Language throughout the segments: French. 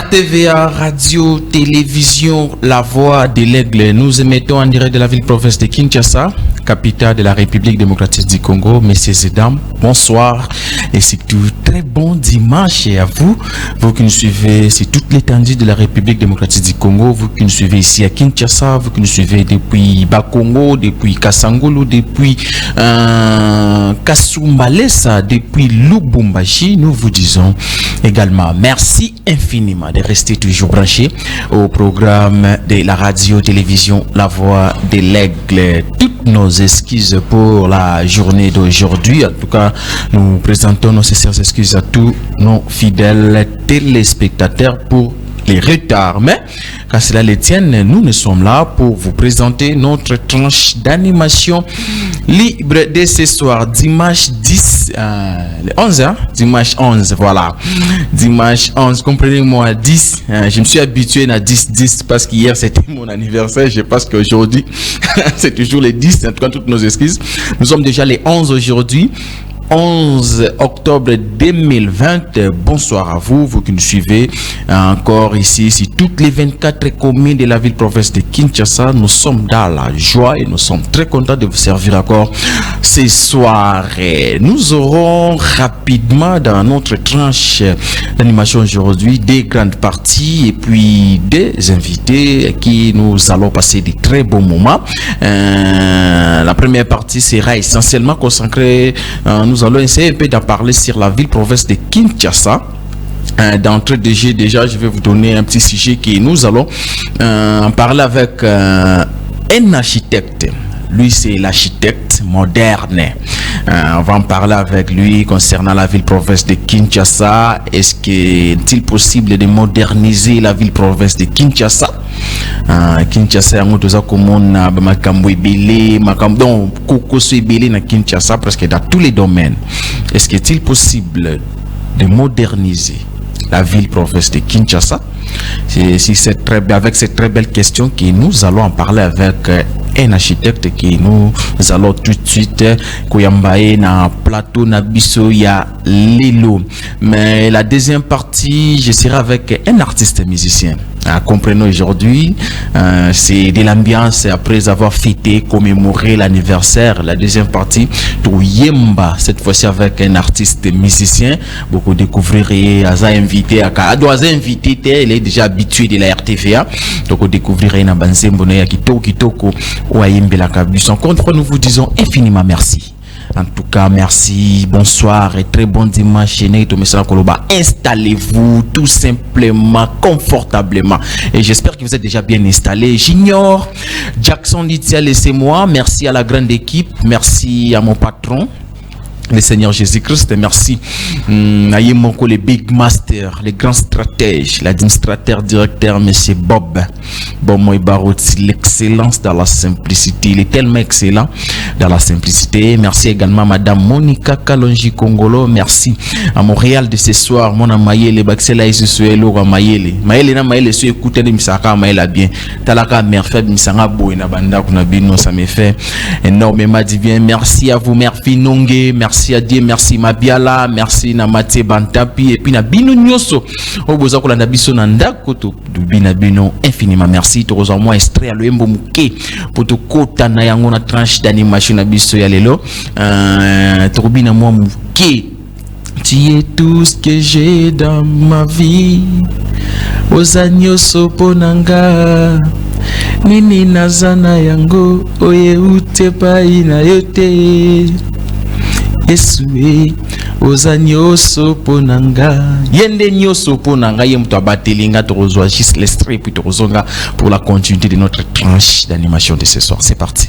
RTVA, radio, télévision, la voix de l'aigle. Nous émettons en direct de la ville-province de Kinshasa, capitale de la République démocratique du Congo. Messieurs et dames, bonsoir et surtout très bon dimanche à vous. Vous qui nous suivez sur toute l'étendue de la République démocratique du Congo, vous qui nous suivez ici à Kinshasa, vous qui nous suivez depuis Bakongo, depuis Kasangolo, depuis Kasumbalesa, depuis Lubumbashi, nous vous disons également merci infiniment de rester toujours branché au programme de la radio-télévision La Voix de l'Aigle. Toutes nos excuses pour la journée d'aujourd'hui. En tout cas, nous présentons nos sincères excuses à tous nos fidèles téléspectateurs pour les retards. Mais, quand cela les tienne, nous sommes là pour vous présenter notre tranche d'animation libre de ce soir, dimanche 10, le 11, hein? Dimanche 11, voilà. Dimanche 11, comprenez-moi, 10. Je me suis habitué à 10 parce qu'hier c'était mon anniversaire. Je pense qu'aujourd'hui, c'est toujours les 10. En tout cas, toutes nos excuses. Nous sommes déjà les 11 aujourd'hui. 11 octobre 2020. Bonsoir à vous, vous qui nous suivez encore ici, toutes les 24 communes de la ville-province de Kinshasa. Nous sommes dans la joie et nous sommes très contents de vous servir encore ce soir. Nous aurons rapidement dans notre tranche d'animation aujourd'hui des grandes parties et puis des invités qui nous allons passer de très bons moments. La première partie sera essentiellement consacrée nous allons essayer un peu d'en parler sur la ville-province de Kinshasa. D'entrée de jeu, déjà, je vais vous donner un petit sujet que nous allons en parler avec un architecte. Lui, c'est l'architecte moderne. On va en parler avec lui concernant la ville-province de Kinshasa. Est-il possible de moderniser la ville-province de Kinshasa? Kinshasa yango toza komona ba makambo ebele makambo donc kokoso ebele na Kinshasa presque dans tous les domaines. Est-il possible de moderniser la ville-province de Kinshasa? C'est avec cette très belle question que nous allons en parler avec un architecte que nous allons tout de suite koyambaye na plateau na biso ya lelo. Mais la deuxième partie, je serai avec un artiste musicien. Comprenons aujourd'hui, c'est de l'ambiance après avoir fêté, commémoré l'anniversaire. La deuxième partie, Touyemba, cette fois-ci avec un artiste musicien. Beaucoup découvrirez, Aza invité, Adoisa invité, elle est déjà habituée de la RTVA. Donc vous découvrirez na Banzembo ya Kitoko ou Ayembela Kabus. Encore une fois, nous vous disons infiniment merci. En tout cas, merci, bonsoir et très bon dimanche. Installez-vous tout simplement, confortablement. Et j'espère que vous êtes déjà bien installés. J'ignore Jackson Litia, laissez-moi. Merci à la grande équipe. Merci à mon patron, le Seigneur Jésus-Christ. Merci à Yemoko, les big masters, les grands stratèges, l'administrateur directeur, monsieur Bob Moïbaroti, l'excellence dans la simplicité. Il est tellement excellent dans la simplicité. Merci également à madame Monica Kalonji Kongolo. Merci à Montréal de ce soir. Mon Mayele, Baxela et Suelo, Mayele. Mayele na Mayele, su écouter les Misaka, Mayela bien. Talaka, mère faible, Misanga Boy, Nabanda, Kunabino, ça me fait énormément du bien. Merci à vous, mère Finongue. Merci à Dieu, merci Mabiala, merci Namate Bantapi, et puis Nabino Nyoso. Au besoin que la Nabiso Nanda, Koto, Binabino, infiniment merci. Toujours moi, extrait à l'Embo Mouké, pour te kota na yango na tranche d'animation Nabiso Yalelo. Turbina moi Mouké. Tu es tout ce que j'ai dans ma vie. Ozanyo Soponanga. Nini Nazana Yango, Oye Utepa ina yote. Esue ozanyoso ponanga yende nyoso ponanga yemto abatelinga torozwa juste l'extrait puis torozonga pour la continuité de notre tranche d'animation de ce soir. C'est parti.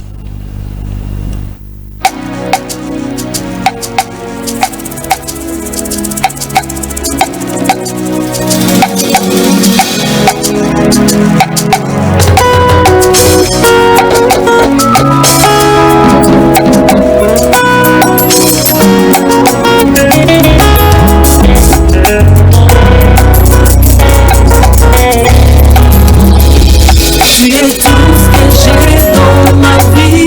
Tu es tout ce que j'ai dans ma vie.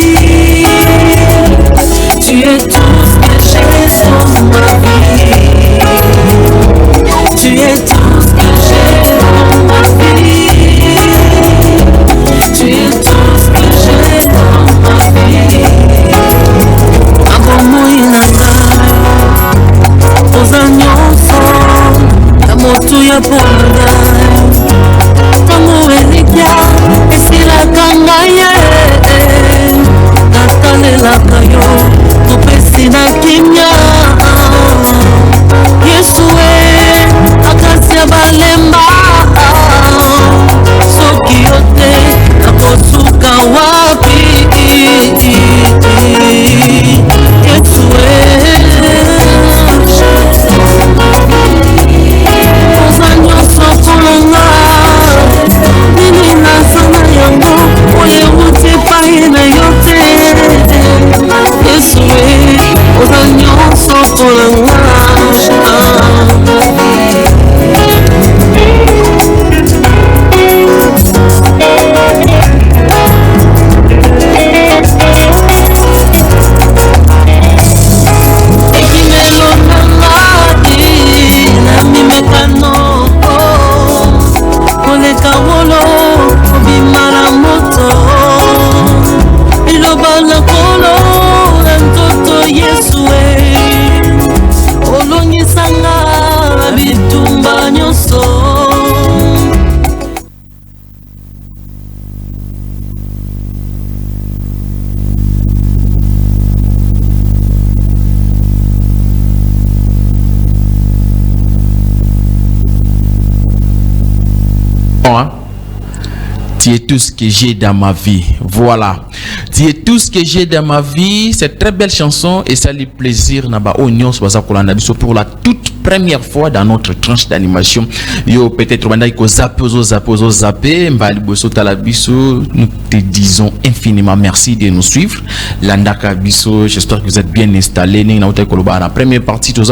ya ponga tango elikia esilaka ngai natalelaka yo kopesi na kimia Yesu akasi ya balemba soki yo te nakosuka wapi Yesu oza nyonso kolonga nini nazana yango oyo euti epai na yo te Yesu oza nyonso kolonga Tu es tout ce que j'ai dans ma vie. Voilà. Tu es tout ce que j'ai dans ma vie. C'est très belle chanson et ça le plaisir pour la toute première fois dans notre tranche d'animation. Yo peut-être nous te disons infiniment merci de nous suivre. Landaka Bisso, j'espère que vous êtes bien installés. La première partie de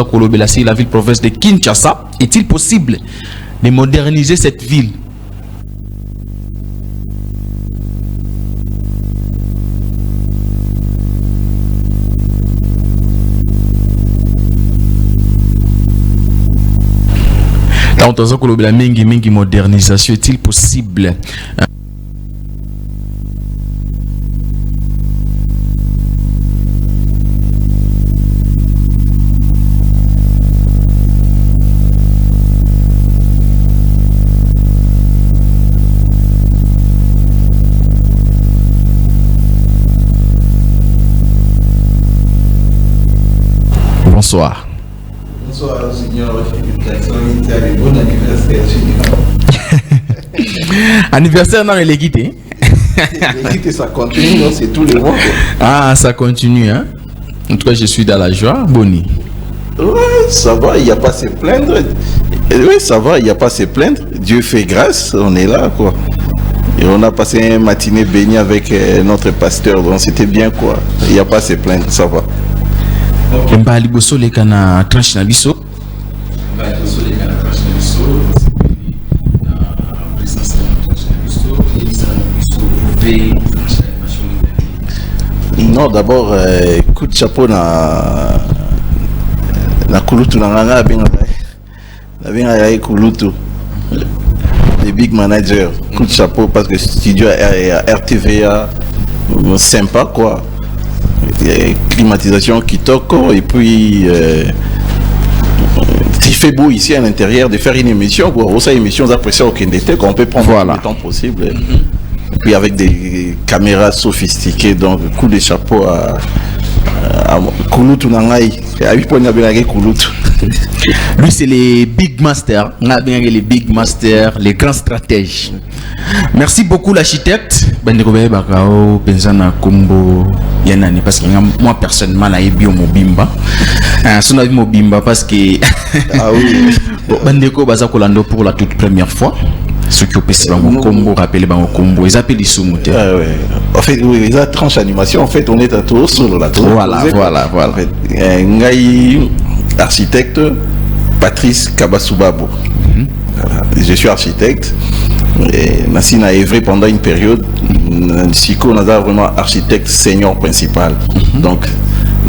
la ville province de Kinshasa. Est-il possible de moderniser cette ville? La mingi modernisation est-il possible? Bonsoir. Bonsoir, Seigneur. Bon anniversaire, anniversaire dans les guides. Ça continue, c'est tous les mois. Ah, ça continue, hein? En tout cas, je suis dans la joie. Boni. Oui, ça va, il n'y a pas à se plaindre. Oui, ça va, il n'y a pas à se plaindre. Dieu fait grâce, on est là, quoi. Et on a passé une matinée bénie avec notre pasteur, donc c'était bien, quoi. Il n'y a pas à se plaindre, ça va. Mbali boso le kana tranche na biso. Non, d'abord, coup de chapeau na Kulutu na nganga na Kulutu, les big managers. Coup de chapeau parce que studio RTVA sympa, quoi. Climatisation qui toque et puis il fait beau ici à l'intérieur de faire une émission, quoi. Aussi émission d'apprécier au Kendete qu'on peut prendre le temps possible. Et puis avec des caméras sophistiquées, donc coup de chapeau à Kulutu Nangai. Lui c'est les big masters, les big masters, les grands stratèges. Merci beaucoup l'architecte. Parce que moi personnellement là bio mobimba. Son avis mobimba parce que ah oui. Bandeko bazakolando pour la toute première fois. Ce qui est au combo, rappelez le combo, ils appellent les sous-mouteurs. En fait, oui, les tranches animation, en fait, on est à tout solo là. Voilà. En fait, Ngaï, architecte, Patrice Kabasubabo. Je suis architecte. Nassina a œuvré pendant une période. Siko Naza vraiment architecte senior principal. Donc,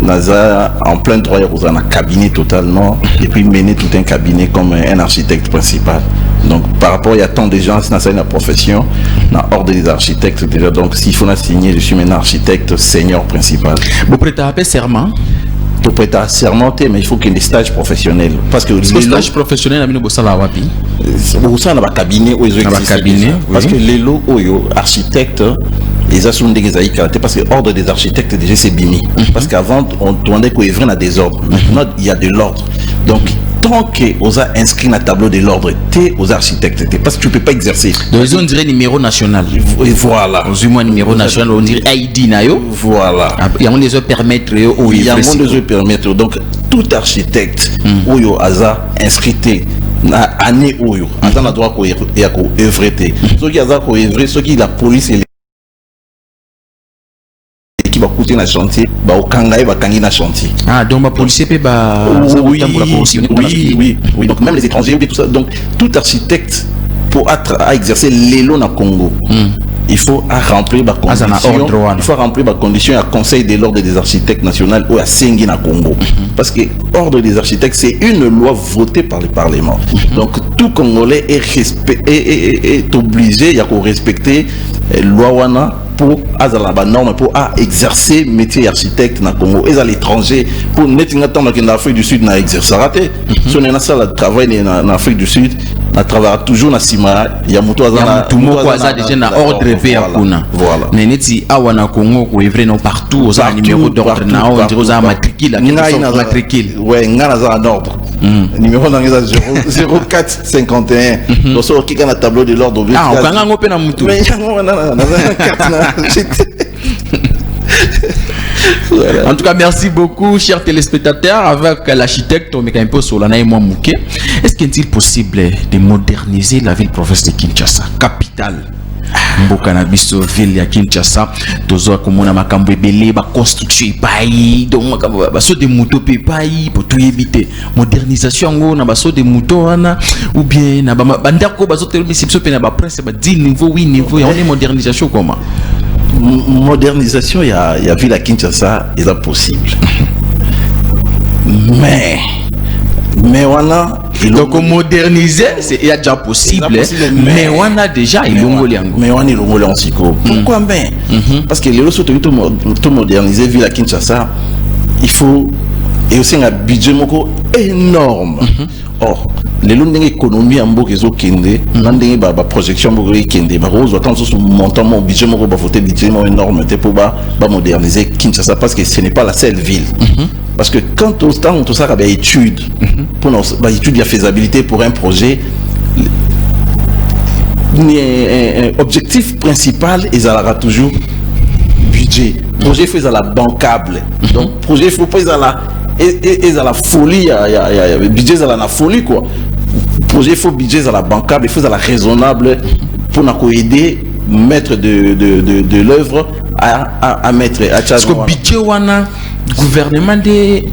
Naza en plein droit, il y a un cabinet totalement. Et puis mener tout un cabinet comme un architecte principal. Donc par rapport, il y a tant de gens dans la profession, dans l'ordre des architectes déjà. Donc s'il faut la signer, je suis maintenant architecte senior principal. Vous prêtez à serment? tu prêtes à sermenter, mais il faut qu'il y ait des stages professionnels. Parce que les stages professionnels, amino bossala wapi. Au sein de cabinet où ils existent. Parce que les lots, architectes, les assument des karaté parce que l'ordre des architectes déjà c'est bini. Parce qu'avant on demandait qu'il y ait un désordre. Maintenant il y a de l'ordre. Donc tant qu'on a inscrit dans le tableau de l'ordre, tu es aux architectes, parce que tu ne peux pas exercer. Donc on dirait numéro national. Et voilà. On numéro national, on dirait ID nayo. Voilà. Il y a un des permettre. Il y a un des permettre. Donc tout architecte où il y a inscrit année où il y a droit à œuvrer. Ceux qui ont œuvré, ceux qui la police et qui va coûter dans le chantier, au Kangaï va gagner dans le chantier. Ah, donc ma policier peut oui, donc même les étrangers, tout ça. Donc tout architecte pour à exercer l'élo dans le Congo, il faut remplir ma condition. Il faut remplir ma condition à Conseil de l'ordre des architectes national ou à Sengi na Congo. Parce que l'ordre des architectes c'est une loi votée par le Parlement. Donc tout Congolais est obligé à respecter la loi wana pour la norme pour exercer métier architecte na Congo et à l'étranger pour netting attendre que l'Afrique du Sud n'a exercé raté. Si on a ça le travail en Afrique du Sud, on travaille toujours na Sima, il y a muto azana déjà na ordre V à kuna. Voilà. Neneti awana Congo ko evre non partout aux numéro d'ordre na on dirait aux matricule la matricule. Ouais, ngana za en ordre. Numéro dans 0451. Donc ça qui na tableau de l'ordre. Ah, on kanga ngope na mutu. Voilà. En tout cas, merci beaucoup, chers téléspectateurs. Avec l'architecte, on met un peu sur l'anaï moi mouké. Est-ce qu'il est possible de moderniser la ville province de Kinshasa, capitale? Mbokana biso ville ya Kinshasa, tozo komona makambo ebele ba construction pai, donc makambo ba so de moto pe pai pour tout éviter. Modernisation ngo na ba so de moto wana ou bien na ba bandako ba so telo biso pe na ba prince ba 10 niveau 8 niveau et on est modernisation comment? Modernisation, il y a ville à Kinshasa, il est possible. Mais on a. Donc moderniser, il y a déjà possible, mais on a déjà il mais on est l'ongolien aussi. Pourquoi ben? Parce que les autres tout moderniser ville à Kinshasa, il faut et aussi un budget énorme. Or, les lois d'économie en Bourg et au Kende, l'année ba projection Bourg et Kende, ba rose attend sur montant mon budget mon ba voter budget énorme pour ba moderniser Kinshasa parce que ce n'est pas la seule ville. Parce que quand au temps tout ça a des études pour nos études de faisabilité pour un projet, objectif principal ils aura toujours budget. Projet fait à la bancable. Donc projet faut pas à la folie, il y a budget à la folie quoi. Projet faut budget à la bancable, il faut à la raisonnable pour nous aider mettre de l'œuvre à mettre à parce que budget wana gouvernement des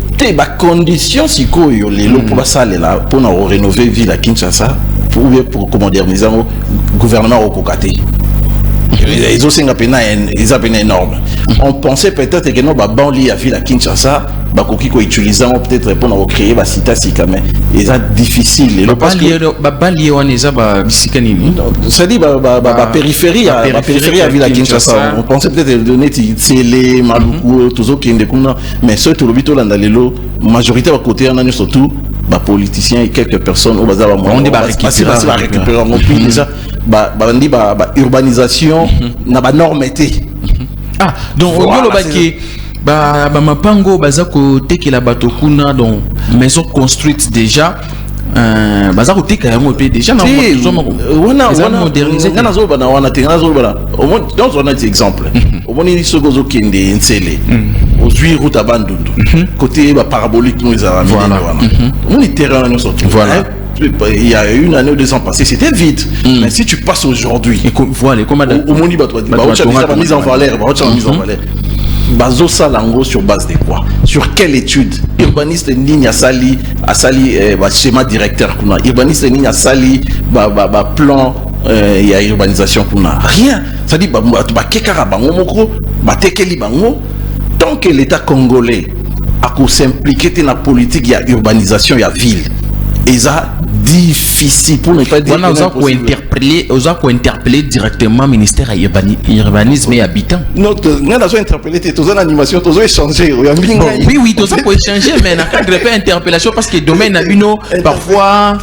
conditions si quoi les lots pour ça là pour nous rénover ville à Kinshasa pour moderniser le gouvernement au Kokate. Ils ont une énorme. On pensait peut-être que nos banlieues à ville à Kinshasa, bakoki ko utilisant peut-être pour créer ba cité mais ils sont difficiles. Le banlieue on est ba bisika nini. Ça dit périphérie à ville à Kinshasa. On pensait peut-être donner Tsele, Maluku, tout ça qui est mais ceux tout le bito là lelo majorité à côté on a surtout ba politiciens et quelques personnes au bazar on va récupérer mon pays déjà urbanisation na ba norme été. Ah donc on le baki ba mapango bazako tekela bato kuna donc maison construite déjà bazako tekela yango pe déjà na on moderniser na zo bana wana te na zo bana au moins dans on a des exemples au moins ni sogozo kende nsele aux 8 routes à Bandundu côté ba parabolique nous a voilà on est terrain nous sorti voilà. Il y a une année ou 2 ans passés, c'était vide. Mais si tu passes aujourd'hui, voilà, comme au Moni mise en valeur, Bazo Salango sur base de quoi? Sur quelle étude? Urbaniste ligne à sali schéma directeur kuna. Urbaniste ligne à sali plan il y a urbanisation kuna. Rien. Ça dit kekara bango moko, tekeli bango tant que l'État congolais a s'impliquer dans la politique, il y a urbanisation, il y a ville. Et ça difficile pour ne pas dire on a interpeller directement le ministère urbanisme et habitant. Non, on a interpellé, tu as une animation, tu as échangé. Oui, tu as échanger, mais on a pas interpellation parce que le domaine a parfois.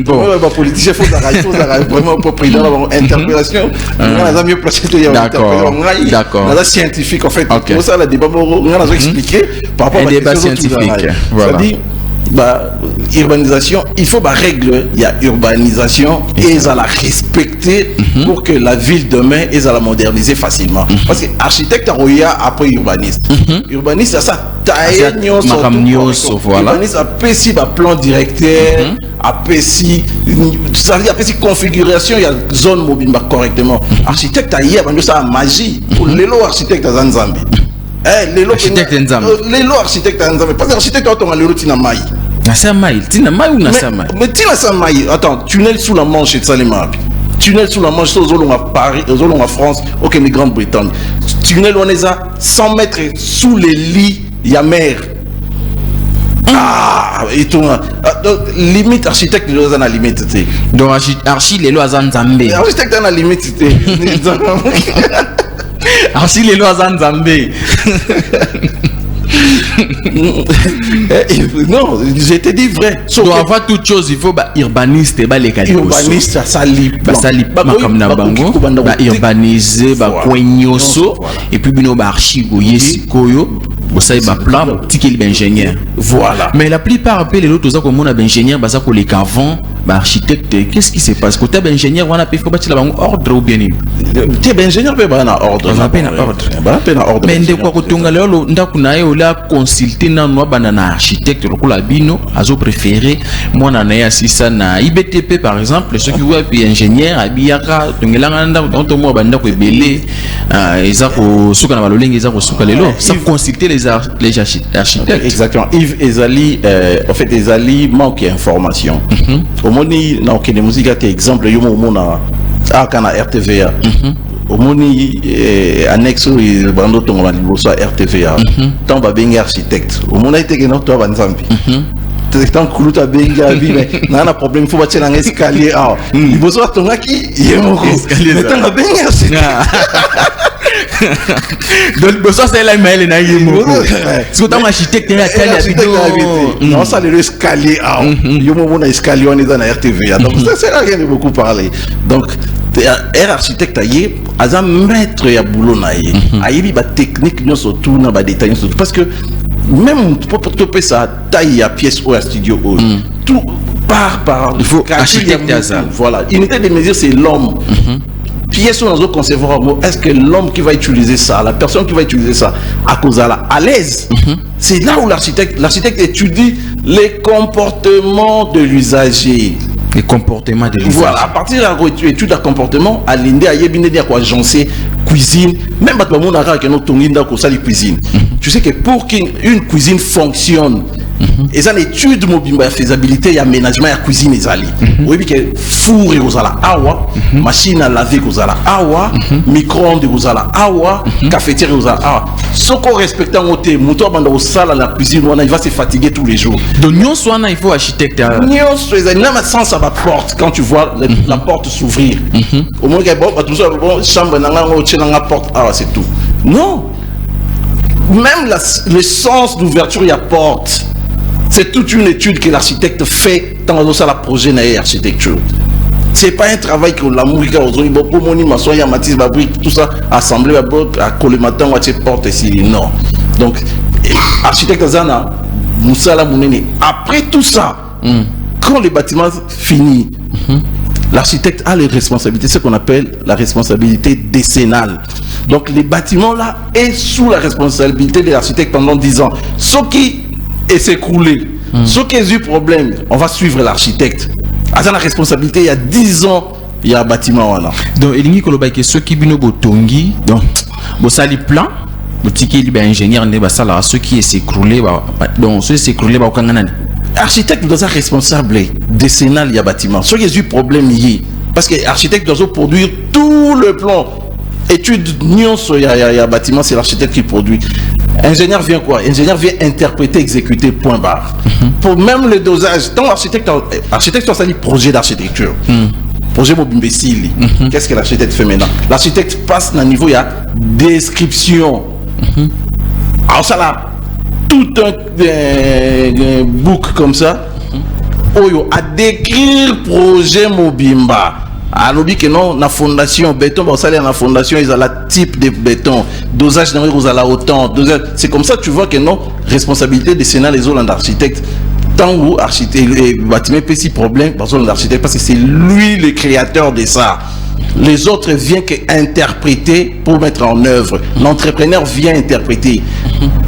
Bon, les politiciens font vraiment pas pris dans interpellation. On a mieux placé que d'accord. On a scientifique en fait. Pour ça, le débat, on a expliqué par rapport à la débat scientifique. Voilà. Urbanisation, il faut règle, il y a urbanisation et ça la respecter pour que la ville demain et ça la moderniser facilement. Parce que architecte après urbaniste. Urbaniste, ça urbaniste a péci plan directeur, a péci ça veut dire configuration, il y a zone mobile correctement. Architecte a ça magie pour les lots architectes à Zanzambi. Architecte Nzambe. Les lots architectes à Nzambe. Parce que l'architecte a ton tina maï. Tina maï ou nasa maï? Mais tina sa maï. Attends, tunnel sous la Manche et de Salima. Tunnel sous la Manche, aux Zolong à Paris, aux Zolong à France, ok, mais Grande-Bretagne. Tunnel on est à 100 mètres sous les lits, il y a mer. Ah, et tout. Limite architecte de la limite. Donc archi les lois Nzambe. Architecte à la limite. Archi les lois Nzambe. Non, je te dis vrai. Donc avant toute chose, il faut urbaniste et les qualités. Urbaniste, ça lit. Ça lit pas comme na bango. Urbaniser, koenyoso et puis bino archi yesikoyo. Ça y est, plan, petit qu'il est ingénieur. Voilà. Mais la plupart des autres, comme on a ingénieur, bah ça pour les cavants, architecte, qu'est-ce qui se passe? Quand tu es ingénieur, on a fait ordre ou bien? Tu es ingénieur, mais on a ordre. On a peine ordre. Mais de quoi que tu as là, on a consulté dans architecte, le bino, azo préféré, moi on a assis ça na IBTP par exemple, ceux qui voient puis ingénieur, abiyaka, tungelanga, on moi banda ko belé, ezako suka na balolengi ezako suka lelo, ça consulter les architectes. Exactement. Yves Ezali, en fait, Ezali manque d'information. Au moment où on a des musiques, exemple, il y a un RTVA. Au moment où annexe il bando ton va RTVA. Tant va bien architecte. Au moment où il y a un autre Zambi. Tant que tu as bien vie, mais on a un problème. Il faut bâtir un escalier. Il faut savoir ton qui il est mort. Mais tant va bien architecte. Donc besoin c'est là mais il n'a si vous êtes architecte non ça les escaliers il y a un moment escalier on est dans la RTV donc ça sert à rien de beaucoup parler donc architecte aïe à un maître ya boulot naïe aïe ba technique nous surtout na ba détail parce que même pour topper ça taille à pièce ou à studio tout par il faut architecte à ça voilà unité de mesure c'est l'homme. Pièce où nous concevons, est-ce que l'homme qui va utiliser ça, la personne qui va utiliser ça, à cause à l'aise, c'est là où l'architecte étudie les comportements de l'usager. Les comportements de l'usager. Voilà, à partir de l'étude de comportement, à l'indé, à yébine, à quoi agencer, cuisine, même pas tout le monde a que notre tonginda qu'on sali cuisine. Tu sais que pour qu'une cuisine fonctionne, et ça l'étude mobile faisabilité et aménagement à cuisine et zali. Oui que four et aux awa, machine à laver aux awa, micro-ondes aux awa, cafetière aux awa. Ce qu'on respecte en hauteur, moto banda au salle à la cuisine, il va se fatiguer tous les jours. Donc nous soina il faut architecte. Nous soina il n'a pas de sens à la porte quand tu vois la porte s'ouvrir. Au moins que bon tout ça bon chambre nanga la porte c'est tout. Non. Même le sens d'ouverture il y a porte. C'est toute une étude que l'architecte fait dans le projet d'architecture. Ce n'est pas un travail que l'amour pour mon maçon, il y a Mathis Babrik, tout ça, assemblé à coller matin, à porte ici. Non. Donc, architecte Zana, Moussala Mounene, après tout ça, quand le bâtiment finit, l'architecte a les responsabilités, ce qu'on appelle la responsabilité décennale. Donc, les bâtiments là est sous la responsabilité de l'architecte pendant 10 ans. Ce qui et s'écrouler. Ce qui a eu problème, on va suivre l'architecte. À la responsabilité, il y a 10 ans, il y a un bâtiment. Donc, il y a ceux qui viennent au Tongi, donc, ça les plans, le ingénieur, ceux qui s'écroulent, donc, ceux qui s'écroulent, l'architecte doit être responsable décennal, il y a un bâtiment. Ce qui a eu problème, parce que l'architecte doit produire tout le plan. étude il y a bâtiment, c'est l'architecte qui produit. Ingénieur vient quoi? Ingénieur vient interpréter, exécuter, point barre. Pour même le dosage, tant l'architecte ça dit projet d'architecture. Projet Mobimbesili. Qu'est-ce que l'architecte fait maintenant? L'architecte passe à un niveau, il y a description. Alors ça là, tout un book comme ça, à décrire projet Mobimba. Alors que non, la fondation béton, ça la fondation, ils ont la type de béton, dosage ils ont la autant. C'est comme ça que tu vois que non, responsabilité des sénats les autres d'architectes. Tant où architecte bâtiment peut si problème par exemple l'architecte parce que c'est lui le créateur de ça. Les autres viennent qu'interpréter pour mettre en œuvre. L'entrepreneur vient interpréter.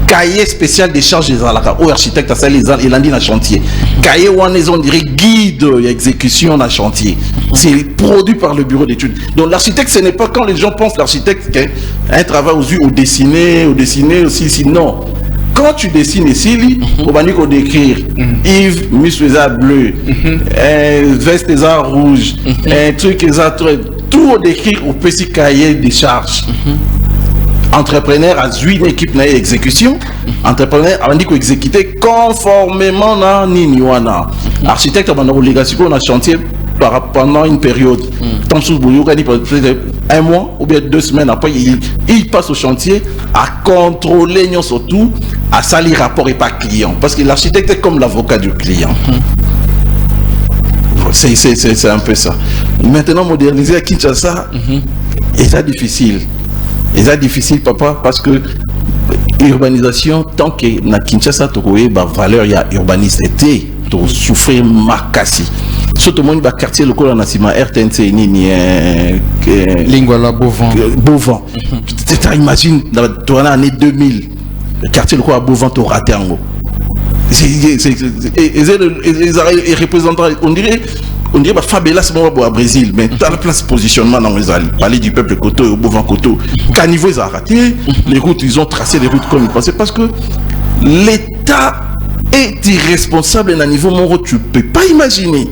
Cahier spécial des charges des alaka. Au architecte, ça les a, il a dit dans chantier. Cahier où on dirait guide exécution dans chantier. C'est produit par le bureau d'études. Donc l'architecte, ce n'est pas quand les gens pensent l'architecte qu'un travail aux yeux, au dessiner aussi, sinon. Quand tu dessines ici, on va dire d'écrire Yves, Miss bleu, veste des arts rouge, un truc tout au décrire au petit cahier des charges. Entrepreneur a une équipe d'exécution. Entrepreneur a dit qu'on exécuter conformément à Niniwana. Architecte a une obligation dans le chantier pendant une période. Tant sous un mois ou bien 2 semaines après, il passe au chantier à contrôler surtout à salir rapport et pas client. Parce que l'architecte est comme l'avocat du client. C'est un peu ça. Maintenant, moderniser à Kinshasa, c'est difficile. C'est difficile, papa, parce que l'urbanisation, tant que na Kinshasa, tu as valeur, il y a urbaniste, tu souffrir makasi. Surtout le monde va quartier le col en Nassima RTNC ni Lingwala Beauvant. Beauvant. Tu imagines dans l'année 2000 le quartier le col à Beauvant tu raté en haut. Les représentants on dirait bah Fabela c'est bon au Brésil mais dans la place positionnement dans les alliés parler du peuple Koto au Beauvant Koto caniveau ils ont raté les routes ils ont tracé les routes comme ils pensaient parce que l'État est irresponsable à un niveau mon tu peux pas imaginer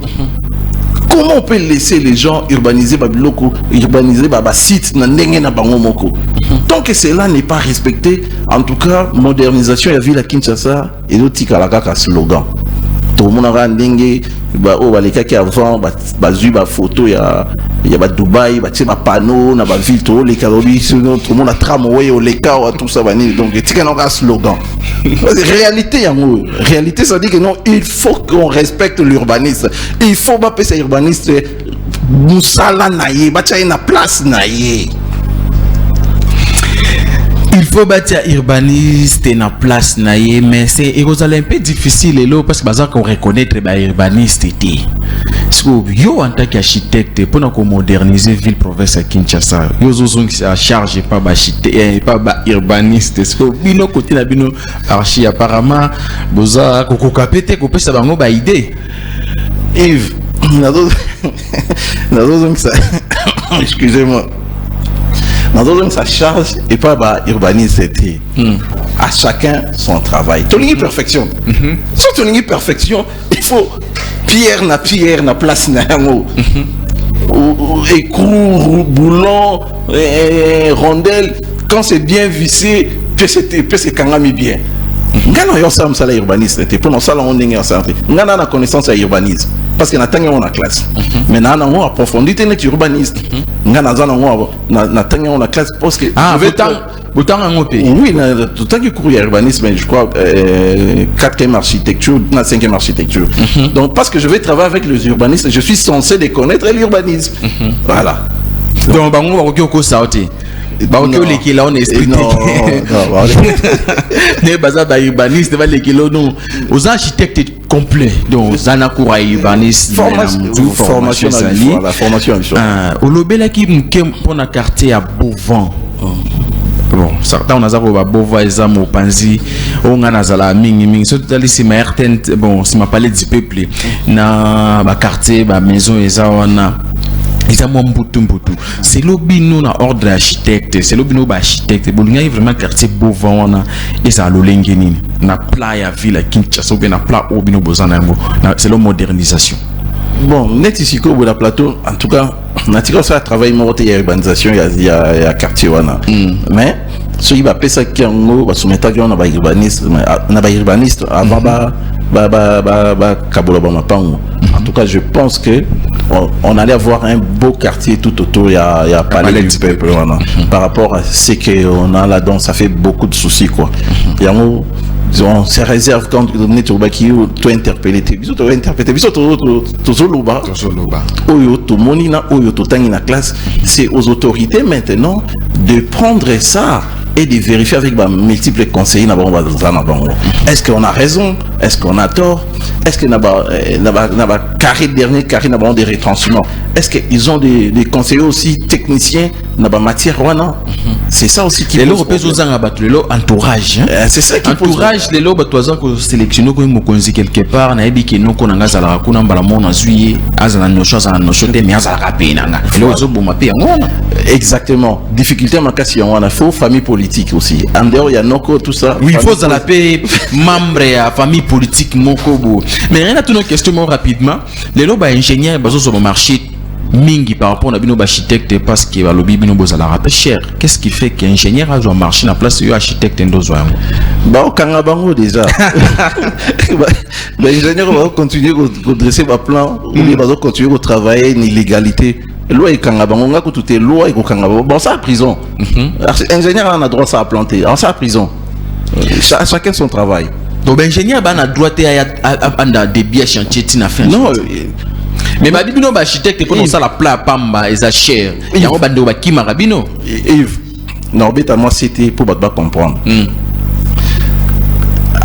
comment on peut laisser les gens urbaniser Babiloko, urbaniser Baba site na ndenge na bango moko. Tant que cela n'est pas respecté, en tout cas modernisation ya ville à Kinshasa et d'autres kalaka slogan. Tout le monde a ndenge ba o baleka ki avant ba zu ba photo ya ba Dubaï ba tse ba panneau na ba ville to les karobi tout le monde a tramway au leka tout ça bani donc tika na un slogan. Réalité réalité ça dit que non il faut qu'on respecte l'urbanisme. Il faut pas passer urbaniste musala naie ba tsa na place naie. Il faut bâtir urbaniste na place naie mais c'est un peu difficile là parce que bazar qu'on reconnaître ba urbaniste était. Yo en tant qu'architecte pour nous moderniser ville province à Kinshasa yo zozong à charge pas ba architecte pas ba urbaniste parce que bino côté na bino archi apparemment boza kokoka pété ko pesa bango ba idée Yves nazozong ça excusez-moi nazozong ça charge et pas ba urbaniste c'était à chacun son travail toni perfection sans toni perfection il faut pierre na place na yango écrou boulon rondelle quand c'est bien vissé c'est kangami bien ngana yo ça msala urbaniste était pour non ça on ndenge santé ngana na connaissance à urbanisme parce que na tanga on a classe mais na on approfondi tene urbaniste ngana zana on na tanga on a classe parce que Autant en OP. Oui, tout temps que cours urbanisme, je crois, 4e architecture, 5e architecture. Donc, parce que je vais travailler avec les urbanistes, je suis censé les connaître l'urbanisme. Voilà. Donc, on va regarder ça. On explique. Non. Les bazar urbanistes, les kilos, non. Aux architectes complets. Donc, Zanakoura urbaniste. Formation. La formation. Au lobby qui pour un quartier à Beauvant. Bon, certains on a zabo Beauvau exam au Panzi, on a nazala mingi surtout dans les Martin bon, si m'a parlé du peuple na ba quartier ba maison ezawana ezamo mbutu c'est l'obino na ordre architecte c'est l'obino ba architecte bolinga vraiment quartier Beauvau wana eza lolengeni na plat ya ville Kinshasa ou bien na plat obino bozana ngo c'est la modernisation Bon, net ici au bout de la plateau, en tout cas, on a tiré ça à travailler, il y a urbanisation, il y a quartier. Mais, ce qui va passer, c'est qu'il y a un soumettre on a urbaniste avant en tout cas, je pense que on allait avoir un beau quartier tout autour. Il y a palais du peuple par rapport à ce qu'on a là-dedans. Ça fait beaucoup de soucis, quoi. Il y a on se réserve quand on est au baki ou tu interpeller biso to interpréter biso to zoloba oyo to monina oyo to tangi na classe. C'est aux autorités maintenant de prendre ça et de vérifier avec multiples conseillers. Est-ce qu'on a raison? Est-ce qu'on a tort? Est-ce que n'a pas carré dernier carré n'a pas des retranchements? Est-ce qu'ils ont des conseillers aussi techniciens n'a pas matière ou non? C'est ça aussi qui pose problème. Entourage. C'est ça qui pose entourage les lots batoza ko sélectionner ko mokonzi quelque part na ebiki no ko nanga zala kuna mbala mona zui azana no chose na no chote mais azala kapena nga le zo boma pe ngona. Exactement. Difficulté en cas si on a faux famille politique aussi. En dehors il y a noko tout ça. Oui, il faut zala pe membre à famille politique mokobo. Mais rien à tout nos questions rapidement. Les lots ba ingénieurs bazo sur le marché mingi par rapport à bino architecte parce que lobby bino bozala rapé cher. Qu'est-ce qui fait qu'un ingénieur a un marché na place de architecte ndozo yango? Ba okanga bango déjà. L'ingénieur va continuer à dresser ba plan ou il va continuer à travailler une illégalité. Loi et kanga bango nga ko tout est loi et ko kanga bon ça à prison. Ingénieur a droit ça à planter. Alors ça à prison. Chacun son travail. Donc l'ingénieur a droit à des biens chantiers tina fin. Non. Mais ma bino ba architecte pour ça la plat pamba et ça cher. Il y a un bande ba ki marabino. Yves, non bêta moi c'était pour pas comprendre.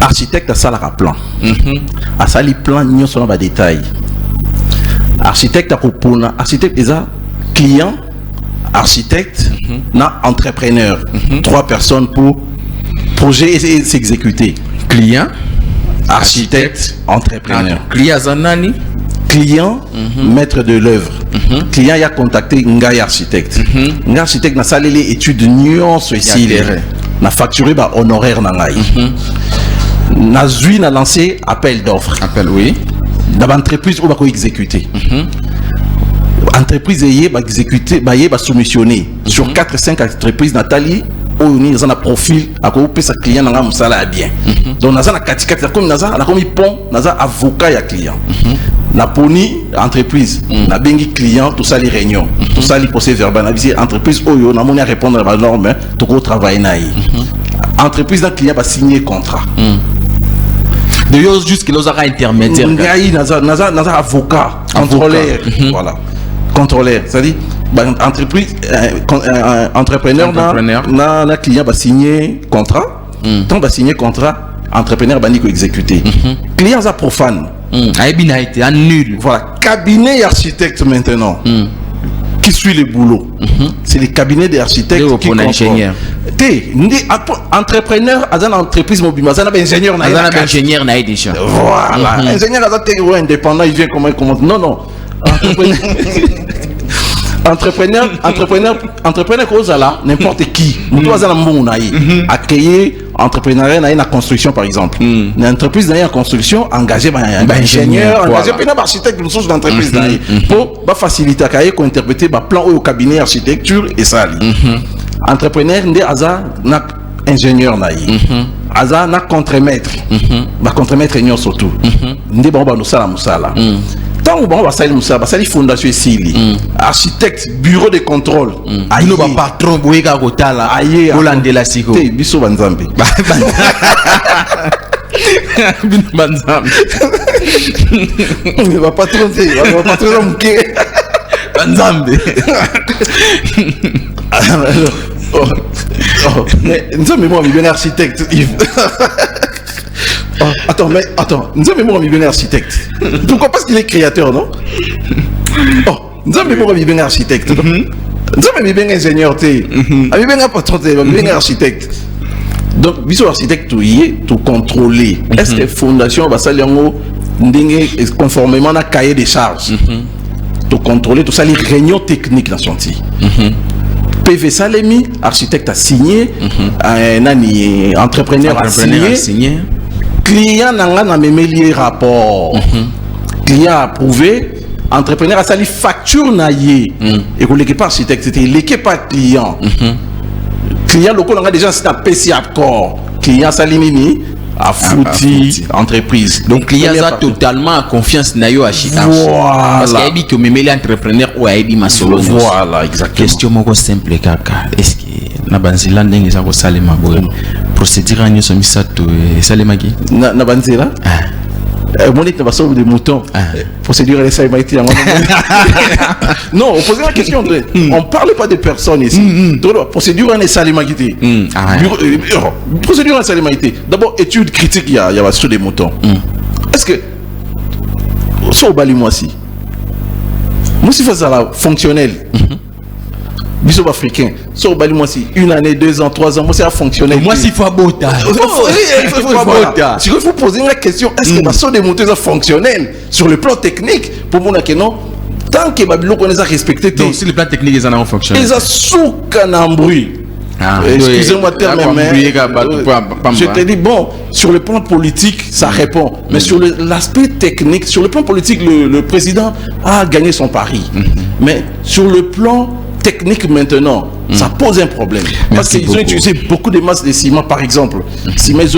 Architecte ça la plan. A ça les plans n'y sont pas détail. Architecte a propona, architecte déjà client, architecte, na entrepreneur. 3 personnes pour projet et s'exécuter. Client, architecte, entrepreneur. Client zanani client, maître de l'œuvre. Client y a contacté Ngai architecte. Ngai architecte n'a salé les études nuances ici. N'a facturé ba honoraire na ngai. N'a zui n'a lancé appel d'offres. Appel oui. D'abord entreprise où va exécuter. Entreprise y va exécuter, ba y va soumissionner sur 4-5 entreprises Nathalie. On a un profil à couper sa client dans un salaire bien. Donc on a un katikati comme naza na comme pont naza avocat ya client. Na poni entreprise na bengi client tout ça les réunions tout ça les procès verbal na visite entreprise oyo na moni répondre à la norme tout ko travailler na yi. Entreprise d'un client va signer contrat. De yos jusqu'à l'os intermédiaire. Naza avocat contrôleur voilà contrôleur c'est-à-dire entreprise entrepreneur na client va signer contrat tant va signer contrat entrepreneur va ni exécuter client ça profane aibina été annule voilà cabinet architecte maintenant qui suit le boulot c'est les cabinets d'architectes qui sont ingénieurs entrepreneur à une entreprise mobile mais un ingénieur na déjà voilà ingénieur à indépendant il vient comment non entrepreneur cause là n'importe qui nous allons mon accueillir entrepreneur na construction par exemple une entreprise dans la construction engagé ingénieur engagé architecte ressources d'entreprise pour faciliter à qu'on interpréter plan au cabinet architecture et ça entrepreneur ndé aza na ingénieur na aza na contremaître ba contremaître ñoo surtout ndé ba no sala musala tant on va salir musala ba sali fondation ici architecte bureau de contrôle ayino ba patron boyeka kotala olandela siko te biso banzambe bino banzambe ba patron te ba patron muke banzambe mais nous sommes moi bien architecte Yves. Attends, nous sommes moi bien architecte. Pourquoi parce qu'il est créateur, non? Nous sommes moi bien architecte. Nous sommes bien ingénieur, bien patron, bien architecte. Donc, biso architecte tout contrôler. Est-ce que fondation va salir conformément à cahier des charges? Tout contrôler tout ça les réunions techniques dans chantier. PV Salemi, architecte a signé, entrepreneur a signé, client n'a même lié rapport, client a approuvé, entrepreneur a sali facture na ye et qu'on l'équipe architecte c'était l'équipe pas client client local on a déjà c'est un PC accord client sali nini a fouti entreprise donc client a totalement confiance na yo architecte parce qu'il dit que même les entrepreneurs ou a dit ma solo voilà exactement question moko simple kaka est-ce que na banzela ndenge za ko salema boye procédure anyo so misato salema ki na banzela Monique ne va sauver des moutons. Procédure LSA MIT. Non, on posait la question. On ne parle pas de personnes ici. Procédure LSA MIT. Procédure LSA MIT. D'abord, étude critique, il y a sur des moutons. Est-ce que. Sur Bali, moi aussi. Moi, si ça la fonctionnel. Bisous africain. Sur Bali, moi aussi. 1 année, 2 ans, 3 ans. Moi, c'est à fonctionnel. Moi, c'est Fabota. Il faut poser la question est-ce que ma sauce des montées est fonctionnelle sur le plan technique pour mon non tant que Babylon connaît ça respecté. Donc, si le plan technique est en fonctionnel. Ils ont sous-canambrouille. Excusez-moi, je te dis, bon, sur le plan politique, ça répond. Mais sur l'aspect technique, sur le plan politique, le président a gagné son pari. Mais sur le plan technique maintenant, ça pose un problème. Parce qu'ils ont utilisé beaucoup de masses de ciment, par exemple. Ciment, ils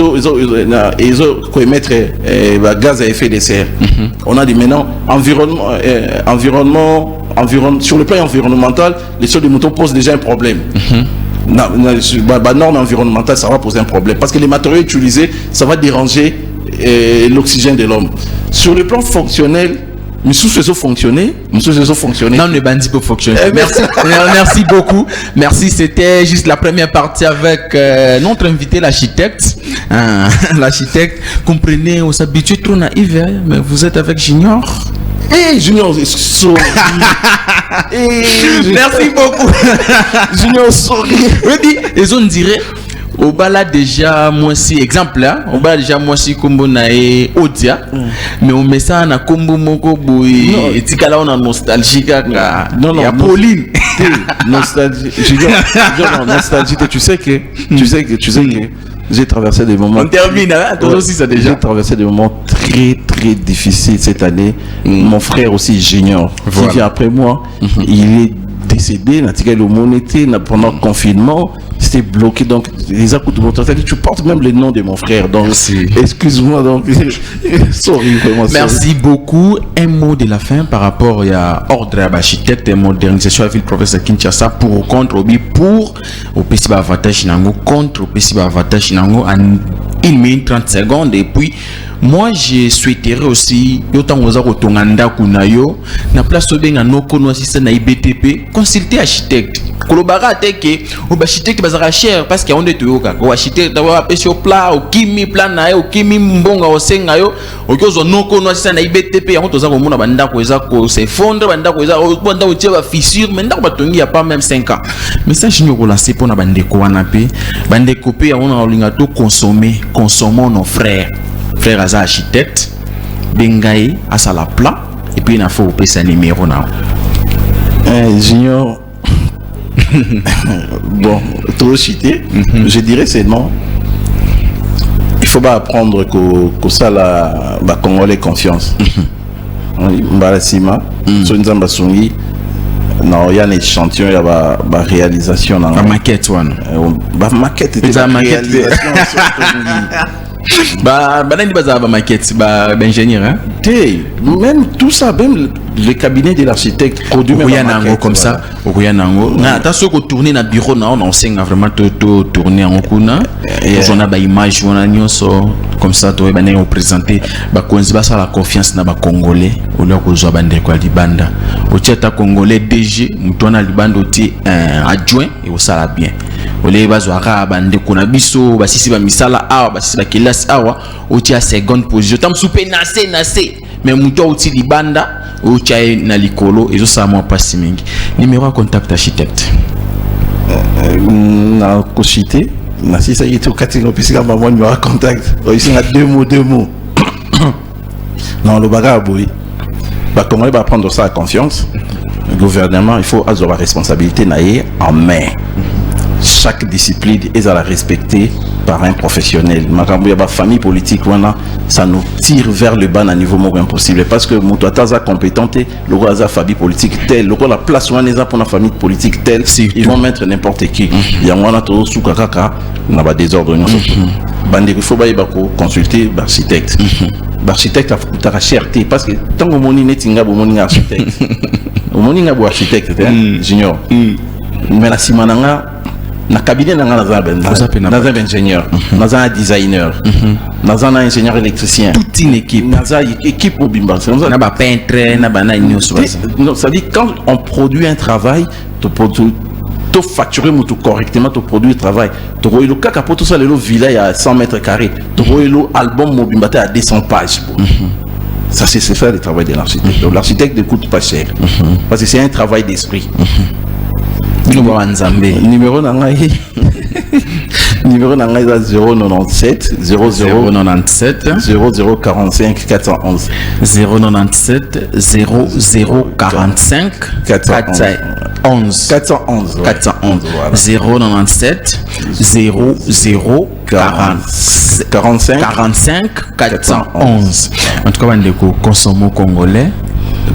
ont émettre gaz à effet de serre. On a dit maintenant, sur le plan environnemental, les sols de moutons posent déjà un problème. Norme environnementale, ça va poser un problème. Parce que les matériaux utilisés, ça va déranger l'oxygène de l'homme. Sur le plan fonctionnel, mais sous-faisons fonctionner. Non, le bandit peut fonctionner. Merci beaucoup. Merci. C'était juste la première partie avec notre invité, l'architecte. L'architecte, comprenez, on s'habitue trop naïf, mais vous êtes avec Junior. Junior, sorry. Merci beaucoup. Junior, sorry. Oui, et on dirait. Au bala déjà moi si exemple là au bala déjà moi si kombo na odia mais on met ça na kombo moko boy et tikala on a nostalgie kaka non Pauline nostalgie nostalgie tu sais que j'ai traversé des moments. On termine, hein? Toi aussi ça déjà. J'ai traversé des moments très très difficiles cette année. Mon frère aussi Junior qui vient après moi, il est décédé, pendant le confinement, c'était bloqué. Donc, les actes de tu portes même le nom de mon frère. Donc, excuse-moi. Donc, sorry, vraiment. Merci beaucoup. Un mot de la fin par rapport à ordre à l'architecte et modernisation à la ville professeur Kinshasa pour ou contre pour au PCB avantage contre au PCB avantage en 1 minute 30 secondes et puis moi je souhaiterais aussi yotan oza kotonganda kunayo na place obenga noko no assistant na IBTP consulter architecte kolobara teke o architecte bazara cher parce qu'il y a onde toyoka ko architecte dawa pesi au plat au kimi plan na yo kimi mbonga osenga yo okozo noko no assistant na IBTP yango toza komona banda ko eza ko se fondre banda ko eza banda ko tieba fissure mais ndako batongi ya pas même 5 ans message nyo ko lancer pona bandeko wana pe bandeko pe ya ona olinga to consommons nos frères Aza architecte bengaye à la plat et puis il a faut payer sa numéro now. Junior bon trop cité je dirais c'est non il faut pas apprendre que ça la ba congolais confiance mbala sima so nzamba songi non il y a des échantillons il y a ba réalisation dans la maquette one ba maquette était la réalisation banani baza ba maquette ba ingénieur hein même tout ça même le cabinet de l'architecte produit même la maquette comme ça okoyanango na attention ko tourner na bureau na on senga vraiment to tourner en kuna on a ba image on a nyonso comme ça to bané on présenter ba konzi ba ça la confiance na ba congolais au lieu ko zo bande ko libanda o tcheta congolais DG mutona libanda oti adjoint et au sala bien ole bazwaka bande kuna biso basisi ba misala awa basisi ba kilasi awa oti a seconde position tam soupe nase mais muto oti libanda oti na likolo ezo sa mo pasi mingi numéro contact architecte na ko cité na si ça y est au katingo pisika ba mo numéro contact ici on a deux mots non le bagarre boy ba comment va prendre ça à confiance le gouvernement il faut avoir la responsabilité naie en main chaque discipline est à la respecter par un professionnel. Ma famille politique, ça nous tire vers le bas à un niveau impossible. Parce que Moutouataza compétente, le roi a famille politique telle, le roi la place pour la famille politique telle, ils vont mettre n'importe qui. Il y a un autre soukakaka, on a des ordres. Il faut consulter l'architecte. L'architecte a la cherté parce que tant que mon n'est mon architecte, mon architecte, junior. Mais la simananga, na cabinet dans un ingénieur, dans un designer, dans un ingénieur électricien, toute une équipe, dans une équipe au bimba. Na ba peintre, na ba na non, ça dit quand on produit un travail, tu facturer correctement ton produit de travail. Tu vois le cas pour tout ça, le villa à 100 mètres carrés. Tu vois l'album Mobimbate à 200 pages. Ça c'est ça le travail de l'architecte. Donc l'architecte ne coûte pas cher parce que c'est un travail d'esprit. Numéro nangai numéro nangai 097 00 0045 411 097 0045 411 097 00 45 411. En tout cas, on consomme congolais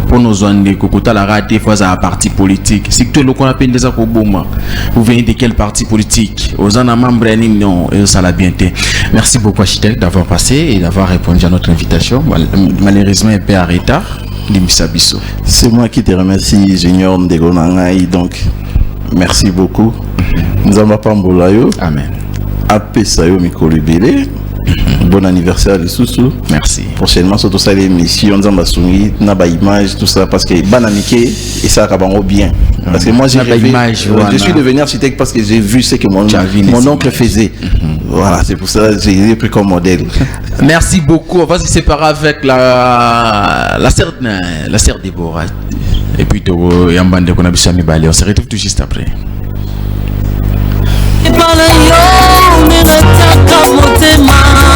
pour nos zones de la radio fois à un parti politique. Si tu le connais déjà pour Bouma, vous venez de quel parti politique? Aux en membres non, et ça l'a bien été. Merci beaucoup architecte d'avoir passé et d'avoir répondu à notre invitation. Malheureusement un peu en retard. C'est moi qui te remercie, Junior Ndegonangaï. Donc merci beaucoup. Nous avons pas mbolayo. Amen. Apesayo Mikolibele. Bon anniversaire les sous-sous. Merci. Prochainement surtout ça l'émission nous avons soumis naba image tout ça parce que bananiké et ça va bien. Parce que moi j'ai rêvé, je suis devenu architecte parce que j'ai vu ce que mon oncle faisait. Voilà, c'est pour ça que j'ai pris comme modèle. Merci beaucoup. On va se séparer avec la sœur Déborah. Et puis Yambande Konabisami Bali. On se retrouve tout juste après. Motema